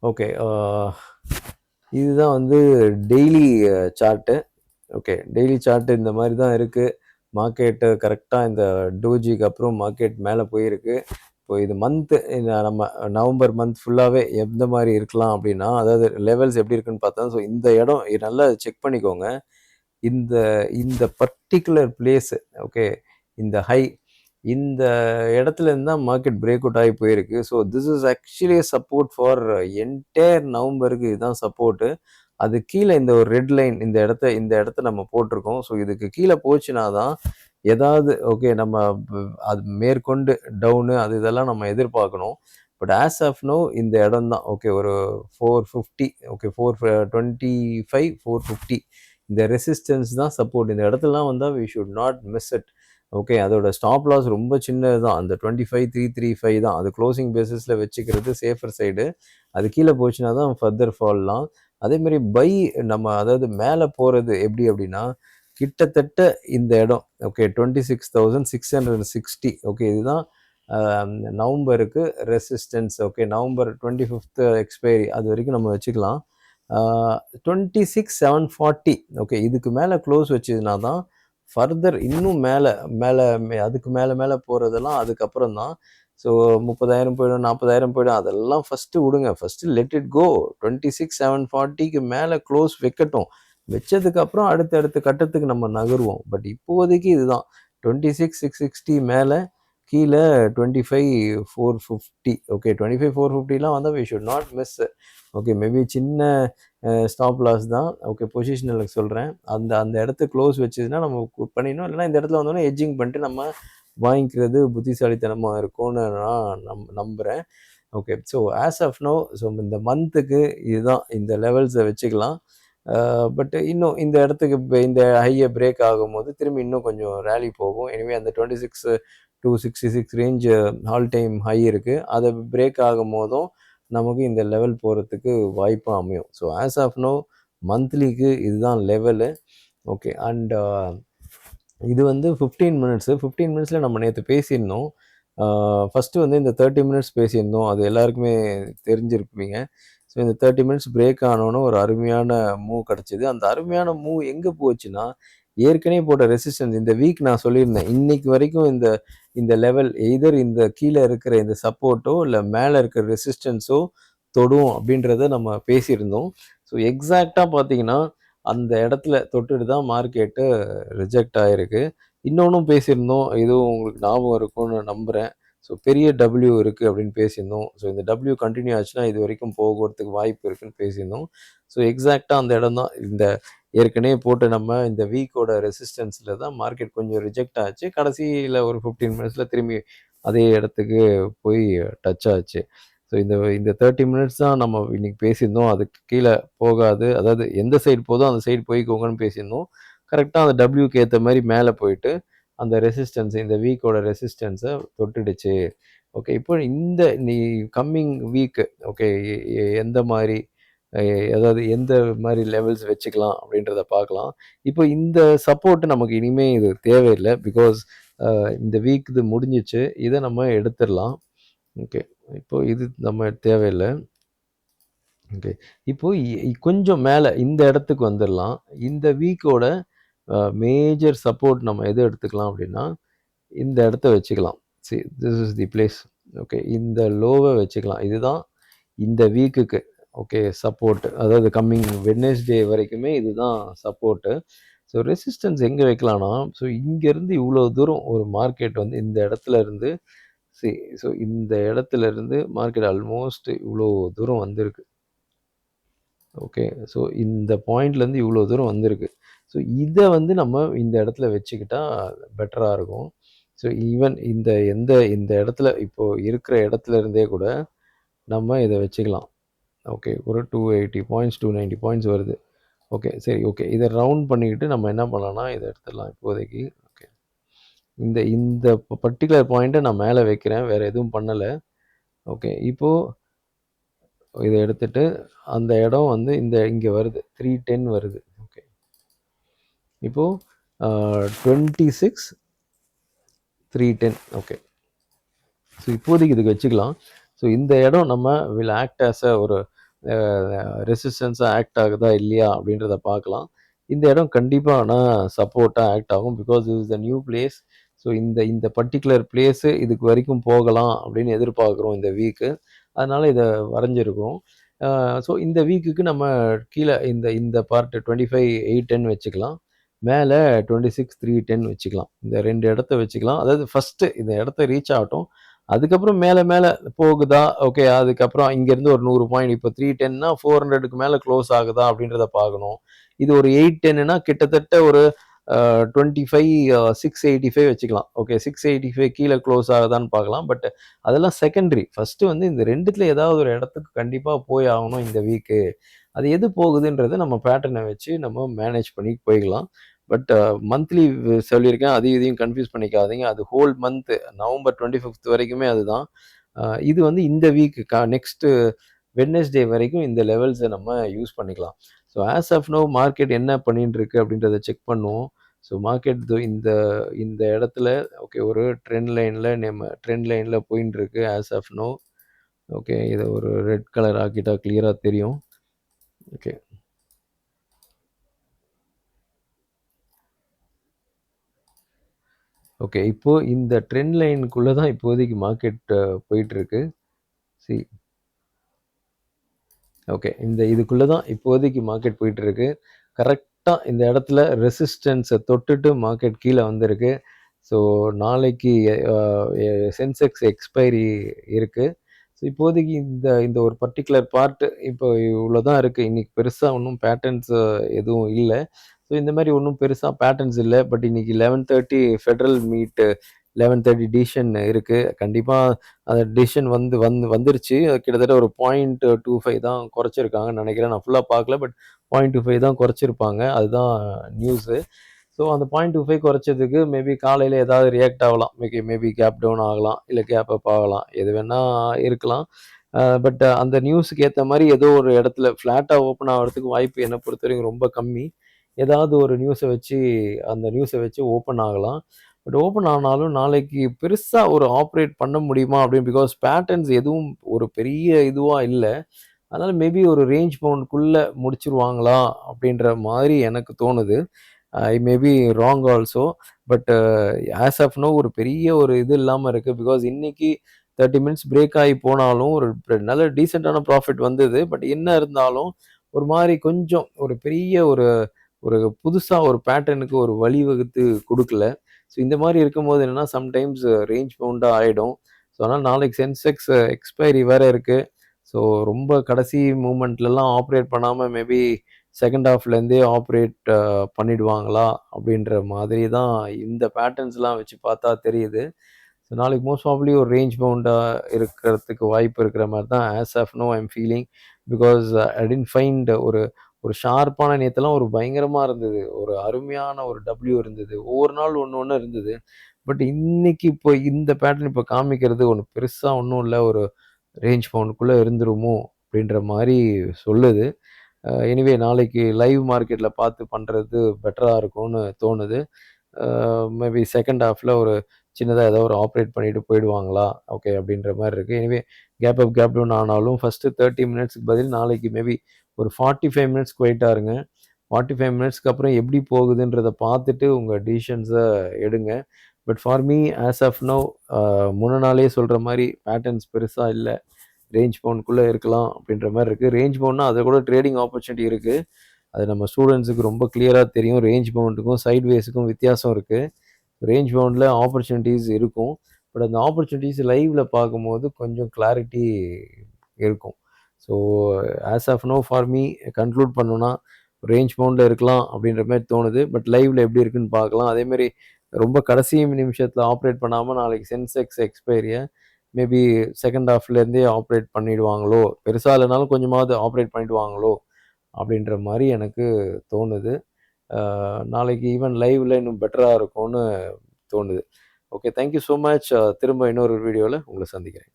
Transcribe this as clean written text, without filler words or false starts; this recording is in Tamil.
ஓகே. இதுதான் வந்து daily chart. Okay. Daily chart இந்த மாதிரி தான் இருக்குது. மார்க்கெட்டு கரெக்டாக இந்த டோஜிக்கு அப்புறம் மார்க்கெட் மேலே போயிருக்கு. இப்போ இது மந்த்து நம்ம நவம்பர் மந்த் ஃபுல்லாகவே எந்த மாதிரி இருக்கலாம் அப்படின்னா, அதாவது லெவல்ஸ் எப்படி இருக்குன்னு பார்த்தா, ஸோ இந்த இடம் நல்லா செக் பண்ணிக்கோங்க. இந்த இந்த பர்ட்டிகுலர் பிளேஸு, ஓகே, இந்த ஹை, இந்த இடத்துல இருந்து தான் மார்க்கெட் பிரேக் அவுட் ஆகி போயிருக்கு. So this is actually support for entire நவம்பருக்கு. இதுதான் சப்போர்ட்டு. அது கீழே இந்த ஒரு ரெட் லைன், இந்த இடத்த நம்ம போட்டிருக்கோம். ஸோ இதுக்கு கீழே போச்சுன்னா தான் ஏதாவது ஓகே நம்ம அது மேற்கொண்டு டவுனு அது இதெல்லாம் நம்ம எதிர்பார்க்கணும். பட் ஆஸ் ஆஃப் நோ இந்த இடம் தான் ஓகே. ஒரு 450, ஓகே, 425, 450 இந்த ரெசிஸ்டன்ஸ் தான் சப்போர்ட். இந்த இடத்துலலாம் வந்தால் we should not miss it. Okay. அதோட ஸ்டாப் லாஸ் ரொம்ப சின்னது தான். அந்த 25,335 தான். அது க்ளோசிங் பேசிஸில் வச்சுக்கிறது சேஃபர் சைடு. அது கீழே போச்சுன்னா தான் ஃபர்தர் ஃபால்லாம். அதேமாதிரி பை நம்ம அதாவது மேலே போகிறது எப்படி அப்படின்னா, கிட்டத்தட்ட இந்த இடம் ஓகே 26,660, ஓகே, இதுதான் நவம்பருக்கு ரெசிஸ்டன்ஸ். ஓகே, நவம்பர் 25 எக்ஸ்பைரி அது வரைக்கும் நம்ம வச்சுக்கலாம். 26,740, ஓகே, இதுக்கு மேலே க்ளோஸ் வச்சதுனா தான் ஃபர்தர் இன்னும் மேலே அதுக்கு மேலே போகிறதெல்லாம் அதுக்கப்புறம் தான். ஸோ 30,000 போயிடும், 40,000 போயிடும், அதெல்லாம் ஃபஸ்ட்டு விடுங்க. First let it go. 26,740க்கு மேலே க்ளோஸ் வைக்கட்டும். வச்சதுக்கப்புறம் அடுத்த கட்டத்துக்கு நம்ம நகருவோம். பட் இப்போதைக்கு இதுதான் 26,660 மேலே, கீழே 25,450. ஓகே, 25,450லாம் வந்தால் we should not miss. Okay, maybe சின்ன ஸ்டாப் லாஸ் தான். ஓகே, பொசிஷனலுக்கு சொல்கிறேன். அந்த இடத்த க்ளோஸ் வச்சதுன்னா நம்ம பண்ணிடணும். இல்லைனா இந்த இடத்துல வந்தோன்னா எட்ஜிங் பண்ணிட்டு நம்ம வாங்கிக்கிறது புத்திசாலித்தனமாக இருக்கும்னு நான் நம்புகிறேன். Okay, so as of now, so இந்த மந்த்துக்கு இதுதான் இந்த லெவல்ஸை வச்சுக்கலாம். பட் இன்னும் இந்த இடத்துக்கு இந்த ஹையை பிரேக் ஆகும்போது திரும்பி இன்னும் கொஞ்சம் ரேலி போகும். எனவே அந்த 26,266 ரேஞ்ச் ஆல் டைம் ஹை இருக்குது. அதை பிரேக் ஆகும் போதும் நமக்கு இந்த லெவல் போகிறதுக்கு வாய்ப்பாக அமையும். ஸோ ஆஸ் ஆஃப் நோ மந்த்லிக்கு இதுதான் லெவலு. ஓகே, அண்ட் இது வந்து 15 மினிட்ஸில் நம்ம நேற்று பேசியிருந்தோம். ஃபஸ்ட்டு வந்து இந்த 30 மினிட்ஸ் பேசியிருந்தோம். அது எல்லாருக்குமே தெரிஞ்சிருப்பீங்க. ஸோ இந்த 30 மினிட்ஸ் பிரேக் ஆனோன்னு ஒரு அருமையான மூவ் கிடச்சிது. அந்த அருமையான மூவ் எங்கே போச்சுன்னா, ஏற்கனவே போட்ட ரெசிஸ்டன்ஸ் இந்த வீக் நான் சொல்லியிருந்தேன். இன்னைக்கு வரைக்கும் இந்த இந்த லெவல் எய்தர் இந்த கீழே இருக்கிற இந்த சப்போர்ட்டோ இல்லை மேலே இருக்கிற ரெசிஸ்டன்ஸோ தொடும் அப்படின்றத நம்ம பேசியிருந்தோம். ஸோ எக்ஸாக்டாக பார்த்தீங்கன்னா அந்த இடத்துல தொட்டுட்டு தான் மார்க்கெட்டு ரிஜெக்ட் ஆகிருக்கு. இன்னொன்றும் பேசியிருந்தோம், இதுவும் உங்களுக்கு ஞாபகம் இருக்கும்னு நம்புகிறேன். ஸோ பெரிய டபிள்யூ இருக்குது அப்படின்னு பேசியிருந்தோம். ஸோ இந்த டபிள்யூ கண்டினியூ ஆச்சுன்னா இது வரைக்கும் போகிறதுக்கு வாய்ப்பு இருக்குதுன்னு பேசியிருந்தோம். ஸோ எக்ஸாக்டாக அந்த இடம் தான் இந்த ஏற்கனவே போட்டு நம்ம இந்த வீக்கோட ரெசிஸ்டன்ஸில் தான் மார்க்கெட் கொஞ்சம் ரிஜெக்ட் ஆச்சு. கடைசியில் ஒரு 15 மினிட்ஸில் திரும்பி அதே இடத்துக்கு போய் டச் ஆச்சு. ஸோ இந்த 30 மினிட்ஸ் தான் நம்ம இன்னைக்கு பேசியிருந்தோம். அதுக்கு கீழே போகாது, அதாவது எந்த சைடு போதோ அந்த சைடு போய்க்கோங்கன்னு பேசியிருந்தோம். கரெக்டாக அந்த டபிள்யூக்கு ஏற்ற மாதிரி மேலே போயிட்டு அந்த ரெசிஸ்டன்ஸ், இந்த வீக்கோட ரெசிஸ்டன்ஸை தொட்டுடுச்சு. ஓகே, இப்போ நீ கம்மிங் வீக்கு ஓகே எந்த மாதிரி அதாவது எந்த மாதிரி லெவல்ஸ் வச்சுக்கலாம் அப்படின்றத பார்க்கலாம். இப்போ இந்த சப்போர்ட் நமக்கு இனிமேல் இது தேவையில்லை. பிகாஸ் இந்த வீக் இது முடிஞ்சிச்சு. இதை நம்ம எடுத்துடலாம். ஓகே, இப்போ இது நம்ம தேவையில்லை. ஓகே, இப்போ கொஞ்சம் மேலே இந்த இடத்துக்கு வந்துடலாம். இந்த வீக்கோட மேஜர் சப்போர்ட் நம்ம எது எடுத்துக்கலாம் அப்படின்னா இந்த இடத்த வச்சுக்கலாம். C, this is the place. Okay, இந்த லோவை வச்சுக்கலாம். இதுதான் இந்த வீக்குக்கு ஓகே சப்போர்ட். அதாவது கம்மிங் வெட்னஸ்டே வரைக்குமே இதுதான் சப்போர்ட்டு. ஸோ ரெசிஸ்டன்ஸ் எங்கே வைக்கலாம்னா, ஸோ இங்கேருந்து இவ்வளோ தூரம் ஒரு மார்க்கெட் வந்து இந்த இடத்துல இருந்து ஸோ இந்த இடத்துல இருந்து மார்க்கெட் ஆல்மோஸ்ட் இவ்வளோ தூரம் வந்திருக்கு. ஓகே, ஸோ இந்த பாயிண்ட்லேருந்து இவ்வளோ தூரம் வந்திருக்கு. ஸோ இதை வந்து நம்ம இந்த இடத்துல வச்சுக்கிட்டா பெட்டராக இருக்கும். ஸோ ஈவன் இந்த இடத்துல இப்போது இருக்கிற இடத்துல இருந்தே கூட நம்ம இதை வச்சுக்கலாம். ஓகே, ஒரு 280 பாயிண்ட்ஸ் 290 பாயிண்ட்ஸ் வருது. ஓகே, சரி, ஓகே, இதை ரவுண்ட் பண்ணிக்கிட்டு நம்ம என்ன பண்ணலாம்னா இதை எடுத்துடலாம் இப்போதைக்கு. ஓகே, இந்த இந்த பர்டிகுலர் பாயிண்ட்டை நான் மேலே வைக்கிறேன், வேறு எதுவும் பண்ணலை. ஓகே, இப்போது இதை எடுத்துட்டு அந்த இடம் வந்து இங்கே வருது, 310 வருது. ஓகே, இப்போது 26,310. ஓகே, ஸோ இப்போதைக்கு இதுக்கு வச்சுக்கலாம். ஸோ இந்த இடம் நம்ம வில் ஆக்ட் ஆஸ் ஒரு ரெசிஸ்டன்ஸா ஆக்ட் ஆகுதா இல்லையா அப்படின்றத பார்க்கலாம். இந்த இடம் கண்டிப்பா ஆனா சப்போர்ட்டா ஆக்ட் ஆகும். Because this is a new place. So இந்த இந்த பர்ட்டிகுலர் பிளேஸு இதுக்கு வரைக்கும் போகலாம் அப்படின்னு எதிர்பார்க்குறோம் இந்த வீக்கு. அதனால இத வரைஞ்சிருக்கிறோம். ஸோ இந்த வீக்குக்கு நம்ம கீழ இந்த இந்த பார்ட் 25,810 வச்சுக்கலாம். மேல 26,310 வச்சுக்கலாம். இந்த 2 இடத்த வச்சுக்கலாம். அதாவது ஃபர்ஸ்ட்டு இந்த இடத்த ரீச் ஆகட்டும். அதுக்கப்புறம் மேல மேல போகுதா? ஓகே. அதுக்கப்புறம் இங்கேருந்து ஒரு 100 பாயிண்ட் இப்போ 310னா 400க்கு மேல க்ளோஸ் ஆகுதா? அப்படின்றத பார்க்கணும். இது ஒரு 810னா கிட்டத்தட்ட ஒரு 25 685 வச்சுக்கலாம். ஓகே. 685 கீழ க்ளோஸ் ஆகுதான்னு பார்க்கலாம். பட் அதெல்லாம் செகண்டரி. ஃபர்ஸ்ட்டு வந்து இந்த 2த்துல ஏதாவது ஒரு இடத்துக்கு கண்டிப்பா போய் ஆகணும் இந்த வீக்கு. அது எது போகுதுன்றத நம்ம பேட்டர்ன வச்சு நம்ம மேனேஜ் பண்ணி போய்க்கலாம். பட் மந்த்லி சொல்லியிருக்கேன். அதையும் இதையும் கன்ஃப்யூஸ் பண்ணிக்காதீங்க. அது ஹோல் மந்த் நவம்பர் 25த் வரைக்குமே அதுதான். இது வந்து இந்த வீக் நெக்ஸ்ட் வெட்னஸ்டே வரைக்கும் இந்த லெவல்ஸ நம்ம யூஸ் பண்ணிக்கலாம். So as of now market என்ன பண்ணிட்டு இருக்கு அப்படின்றத செக் பண்ணுவோம். ஸோ மார்க்கெட் இந்த இந்த இடத்துல ஓகே ஒரு ட்ரெண்ட் லைன்ல போயின்னு இருக்கு ஆஸ் ஆஃப் நவ். ஓகே. இத ஒரு ரெட் கலர் ஆக்கிட்டா கிளியரா தெரியும். ஓகே. ஓகே. இப்போ இந்த ட்ரெண்ட் லைனுக்குள்ள தான் இப்போதைக்கு மார்க்கெட் போயிட்டுருக்கு. C okay. இதுக்குள்ள தான் இப்போதைக்கு மார்க்கெட் போயிட்டுருக்கு. கரெக்ட்டா இந்த இடத்துல ரெசிஸ்டன்ஸ தொட்டுட்டு மார்க்கெட் கீழ வந்திருக்கு. ஸோ நாளைக்கு அ எ சென்செக்ஸ் எக்ஸ்பைரி இருக்கு. ஸோ இப்போதைக்கு இந்த இந்த ஒரு பர்ட்டிகுலர் பார்ட் இப்போ இவ்வளோ தான் இருக்கு. இன்னைக்கு பெருசா ஒண்ணும் பேட்டர்ன்ஸ் எதுவும் இல்ல. ஸோ இந்த மாரி ஒண்ணும் பெருசா பேட்டர்ன்ஸ் இல்ல. பட் இன்னைக்கு 11:30 ஃபெடரல் மீட் 11:30 டிசிஷன் இருக்கு. கண்டிப்பா அந்த டிசிஷன் வந்துருச்சு. கிட்டத்தட்ட ஒரு 0.25 தான் குறைச்சிருக்காங்கன்னு நெனைக்கிறேன். நான் ஃபுல்லா பார்க்கல. பட் 0.25 தான் குறைச்சிருப்பாங்க. அதுதான் நியூஸு. ஸோ அந்த 0.25 குறைச்சதுக்கு மேபி காலையில ஏதாவது ரியாக்ட் ஆகலாம். மேபி கேப் டவுன் ஆகலாம். இல்ல கேப் அப் ஆகலாம். எது வேணா இருக்கலாம். பட் அந்த நியூஸுக்கு ஏத்த மாரி ஏதோ ஒரு இடத்துல ஃப்ளாட்டா ஓப்பன் ஆவறதுக்கு வாய்ப்பு என்ன பொறுத்தவரைக்கும் ரொம்ப கம்மி. ஏதாவது ஒரு அந்த நியூஸ வச்சு ஓப்பன் ஆகலாம். பட் ஓப்பன் ஆனாலும் நாளைக்கு பெருசா ஒரு ஆப்பரேட் பண்ண முடியுமா? அப்படின்னு பிகாஸ் பேட்டர்ன்ஸ் எதுவும் ஒரு பெரிய இதுவா இல்ல. அதனால மேபி ஒரு ரேஞ்ச் பவுண்டுக்குள்ள முடிச்சுருவாங்களா? அப்படின்ற மாரி எனக்கு தோணுது. I may be wrong also. But as of now ஒரு பெரிய ஒரு இது இல்லாம இருக்கு. பிகாஸ் இன்னைக்கு 30 மினிட்ஸ் பிரேக் ஆகி போனாலும் ஒரு நல்ல டீசென்ட்டான ப்ராஃபிட் வந்தது. பட் என்ன இருந்தாலும் ஒரு மாரி கொஞ்சம் ஒரு பெரிய ஒரு ஒரு புதுசா ஒரு பேட்டர்னுக்கு ஒரு வழிவகுத்து குடுக்கல. ஸோ இந்த மாரி இருக்கும்போது என்னன்னா, சம்டைம்ஸ் ரேஞ்ச் பவுண்டா ஆயிடும். ஸோ அதனால நாளைக்கு சென்செக்ஸ் எக்ஸ்பைரி வேற இருக்கு. ஸோ ரொம்ப கடைசி மூமெண்ட்லலாம் ஆப்பரேட் பண்ணாம மேபி செகண்ட் ஹாஃப்லேருந்தே ஆப்பரேட் பண்ணிடுவாங்களா? அப்படின்ற மாதிரி தான் இந்த பேட்டர்ன்ஸ்லாம் வச்சு பார்த்தா தெரியுது. ஸோ நாளைக்கு மோஸ்ட் ப்ராபப்லி ஒரு ரேஞ்ச் பவுண்டா இருக்கிறதுக்கு வாய்ப்பு இருக்கிற மாரி தான் as of now I am feeling. Because I didn't find ஒரு ஒரு ஷார்ப்பான நேத்தெல்லாம் ஒரு பயங்கரமா இருந்தது. ஒரு அருமையான ஒரு டபிள்யூ இருந்தது. ஒவ்வொரு நாள் ஒண்ணு ஒண்ணு இருந்தது. பட் இன்னைக்கு இப்போ இந்த பேட்டர்ன் இப்போ காமிக்கிறது ஒண்ணும் பெருசா ஒண்ணும் இல்ல. ஒரு ரேஞ்ச் பவுண்டுக்குள்ள இருந்துருமோ! அப்படின்ற மாரி சொல்லுது. எனிவே நாளைக்கு லைவ் மார்க்கெட்ல பார்த்து பண்றது பெட்டரா இருக்கும்னு தோணுது. மேபி செகண்ட் ஹாஃப்ல ஒரு சின்னதா ஏதோ ஒரு ஆப்பரேட் பண்ணிட்டு போயிடுவாங்களா? ஓகே அப்படின்ற மாரி இருக்கு. Anyway gap up, gap down ஆனாலும் ஃபர்ஸ்ட்டு 30 மினிட்ஸ்க்கு பதில் நாளைக்கு மேபி ஒரு 45 மினிட்ஸ் குவைட்டா இருங்க. 45 மினிட்ஸ்க்கு அப்புறம் எப்படி போகுதுன்றத பார்த்துட்டு உங்க டிசிஷன்ஸ எடுங்க. But for me as of now முன்ன நாளே சொல்ற மாரி பேட்டர்ன்ஸ் பெருசா இல்ல. ரேஞ்ச் பவுண்ட்குள்ள இருக்கலாம் அப்படின்ற மாரி இருக்கு. ரேஞ்ச் பவுண்ட்னா அத கூட ட்ரேடிங் ஆப்பர்ச்சுனிட்டி இருக்கு. அது நம்ம ஸ்டூடண்ட்ஸுக்கு ரொம்ப கிளியரா தெரியும். ரேஞ்ச் பவுண்டுக்கும், சைட்வேஸுக்கும் வித்தியாசம் இருக்கு. ரேஞ்ச் பவுண்ட்ல ஆப்பர்ச்சுனிட்டீஸ் இருக்கும். பட் அந்த ஆப்பர்ச்சுனிட்டீஸ் லைவ்ல பார்க்கும்போது கொஞ்சம் கிளாரிட்டி இருக்கும். So as of now for me conclude பண்ணணும்னா, ரேஞ்ச் பவுண்ட்ல இருக்கலாம் அப்படின்ற மாரி தோணுது. பட் லைவ்ல எப்படி இருக்குன்னு பார்க்கலாம். அதேமாரி ரொம்ப கடைசி நிமிஷத்துல ஆப்பரேட் பண்ணாம நாளைக்கு சென்செக்ஸ் எக்ஸ்பைரிய மேபி செகண்ட் ஹாஃப்லேருந்தே ஆப்பரேட் பண்ணிடுவாங்களோ! பெருசா இல்லனாலும் கொஞ்சமாவது ஆப்பரேட் பண்ணிடுவாங்களோ! அப்படின்ற மாரி எனக்கு தோணுது. நாளைக்கு ஈவன் லைவ்ல இன்னும் பெட்டரா இருக்கும்னு தோணுது. Okay. Thank you so much. திரும்ப இன்னொரு வீடியோல உங்கள சந்திக்கிறேன்.